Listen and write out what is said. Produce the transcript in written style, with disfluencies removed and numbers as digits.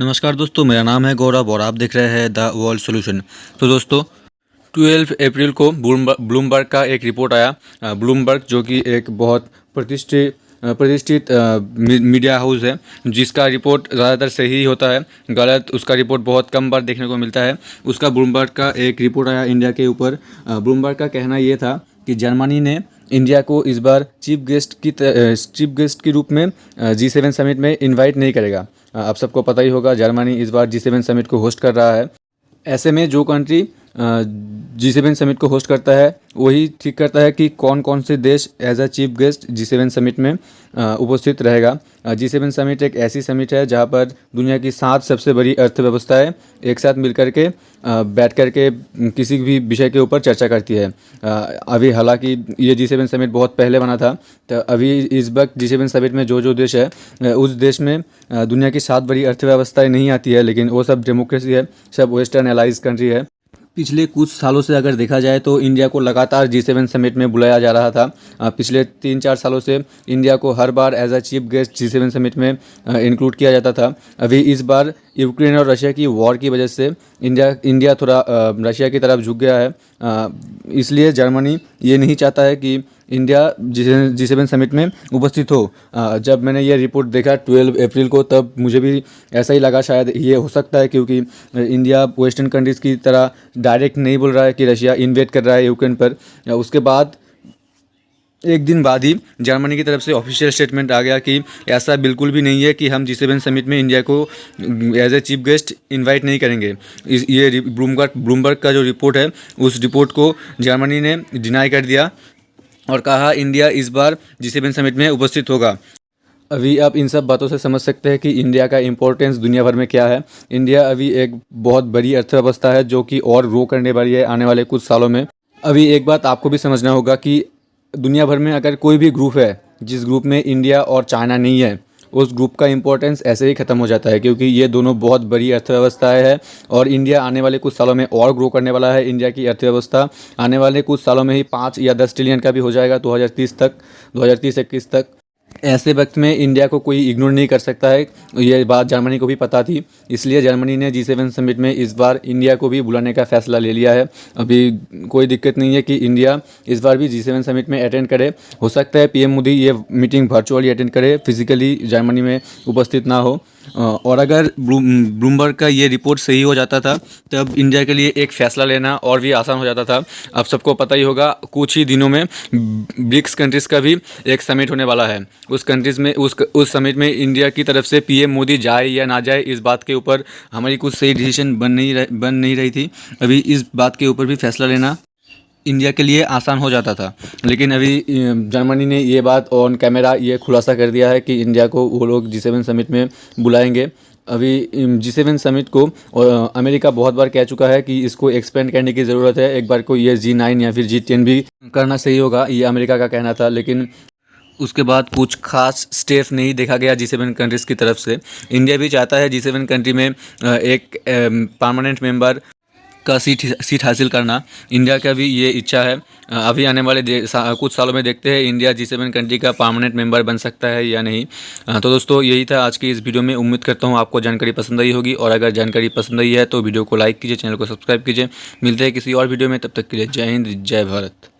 नमस्कार दोस्तों, मेरा नाम है गौरव और आप देख रहे हैं द वर्ल्ड सॉल्यूशन। तो दोस्तों 12 अप्रैल को ब्लूमबर्ग का एक रिपोर्ट आया। ब्लूमबर्ग जो कि एक बहुत प्रतिष्ठित मीडिया हाउस है, जिसका रिपोर्ट ज़्यादातर सही होता है। गलत उसका रिपोर्ट बहुत कम बार देखने को मिलता है। उसका ब्लूमबर्ग का एक रिपोर्ट आया इंडिया के ऊपर। ब्लूमबर्ग का कहना ये था कि जर्मनी ने इंडिया को इस बार चीफ गेस्ट के रूप में G7 समिट में इनवाइट नहीं करेगा। आप सबको पता ही होगा जर्मनी इस बार G7 समिट को होस्ट कर रहा है। ऐसे में जो कंट्री G7 समिट को होस्ट करता है वही ठीक करता है कि कौन कौन से देश as a chief guest G7 summit में उपस्थित रहेगा। G7 समिट एक ऐसी समिट है जहां पर दुनिया की 7 सबसे बड़ी अर्थव्यवस्थाएं एक साथ मिलकर के बैठ कर के किसी भी विषय के ऊपर चर्चा करती है। अभी हालांकि ये G7 समिट बहुत पहले बना था, तो अभी इस वक्त G7 समिट में जो देश है उस देश में दुनिया की 7 बड़ी अर्थव्यवस्थाएं नहीं आती है, लेकिन वो सब डेमोक्रेसी है, सब वेस्टर्न एलाइज कंट्री है। पिछले कुछ सालों से अगर देखा जाए तो इंडिया को लगातार G7 समिट में बुलाया जा रहा था। पिछले 3-4 सालों से इंडिया को हर बार as a chief guest G7 summit में इंक्लूड किया जाता था। अभी इस बार यूक्रेन और रशिया की वॉर की वजह से इंडिया थोड़ा रशिया की तरफ झुक गया है। इसलिए जर्मनी ये नहीं चाहता है कि इंडिया G7 समिट में उपस्थित हो। जब मैंने ये रिपोर्ट देखा 12 अप्रैल को, तब मुझे भी ऐसा ही लगा शायद ये हो सकता है, क्योंकि इंडिया वेस्टर्न कंट्रीज़ की तरह डायरेक्ट नहीं बोल रहा है कि रशिया इन्वेड कर रहा है यूक्रेन पर। उसके बाद एक दिन बाद ही जर्मनी की तरफ से ऑफिशियल स्टेटमेंट आ गया कि ऐसा बिल्कुल भी नहीं है कि हम G7 समिट में इंडिया को as a chief guest invite नहीं करेंगे। ये ब्लूमबर्ग का जो रिपोर्ट है उस रिपोर्ट को जर्मनी ने डिनाई कर दिया और कहा इंडिया इस बार G7 समिट में उपस्थित होगा। अभी आप इन सब बातों से समझ सकते हैं कि इंडिया का इम्पोर्टेंस दुनिया भर में क्या है। इंडिया अभी एक बहुत बड़ी अर्थव्यवस्था है जो कि और ग्रो करने वाली है आने वाले कुछ सालों में। अभी एक बात आपको भी समझना होगा कि दुनिया भर में अगर कोई भी ग्रुप है जिस ग्रुप में इंडिया और चाइना नहीं है, उस ग्रुप का इंपॉर्टेंस ऐसे ही ख़त्म हो जाता है, क्योंकि ये दोनों बहुत बड़ी अर्थव्यवस्थाएं हैं और इंडिया आने वाले कुछ सालों में और ग्रो करने वाला है। इंडिया की अर्थव्यवस्था आने वाले कुछ सालों में ही 5 या 10 ट्रिलियन का भी हो जाएगा 2030-21 तक। ऐसे वक्त में इंडिया को कोई इग्नोर नहीं कर सकता है। ये बात जर्मनी को भी पता थी, इसलिए जर्मनी ने G7 समिट में इस बार इंडिया को भी बुलाने का फैसला ले लिया है। अभी कोई दिक्कत नहीं है कि इंडिया इस बार भी G7 समिट में अटेंड करे। हो सकता है पीएम मोदी ये मीटिंग वर्चुअली अटेंड करे, फिजिकली जर्मनी में उपस्थित ना हो। और अगर ब्लूमबर्ग का ये रिपोर्ट सही हो जाता था तब इंडिया के लिए एक फ़ैसला लेना और भी आसान हो जाता था। आप सबको पता ही होगा कुछ ही दिनों में ब्रिक्स कंट्रीज़ का भी एक समिट होने वाला है। उस कंट्रीज़ में उस समिट में इंडिया की तरफ से पीएम मोदी जाए या ना जाए, इस बात के ऊपर हमारी कुछ सही डिसीजन बन नहीं रही थी। अभी इस बात के ऊपर भी फैसला लेना इंडिया के लिए आसान हो जाता था, लेकिन अभी जर्मनी ने ये बात ऑन कैमरा ये खुलासा कर दिया है कि इंडिया को वो लोग G7 समिट में बुलाएंगे। अभी G7 समिट को अमेरिका बहुत बार कह चुका है कि इसको एक्सपेंड करने की ज़रूरत है। एक बार को ये G9 या फिर G10 भी करना सही होगा, ये अमेरिका का कहना था। लेकिन उसके बाद कुछ खास स्टेप नहीं देखा गया G7 कंट्रीज़ की तरफ से। इंडिया भी चाहता है G7 कंट्री में एक परमानेंट मेंबर का सीट हासिल करना। इंडिया का भी ये इच्छा है। अभी आने वाले कुछ सालों में देखते हैं इंडिया G7 कंट्री का परमानेंट मेंबर बन सकता है या नहीं। तो दोस्तों यही था आज की इस वीडियो में। उम्मीद करता हूँ आपको जानकारी पसंद आई होगी, और अगर जानकारी पसंद आई है तो वीडियो को लाइक कीजिए, चैनल को सब्सक्राइब कीजिए। मिलते हैं किसी और वीडियो में, तब तक के लिए जय हिंद, जय भारत।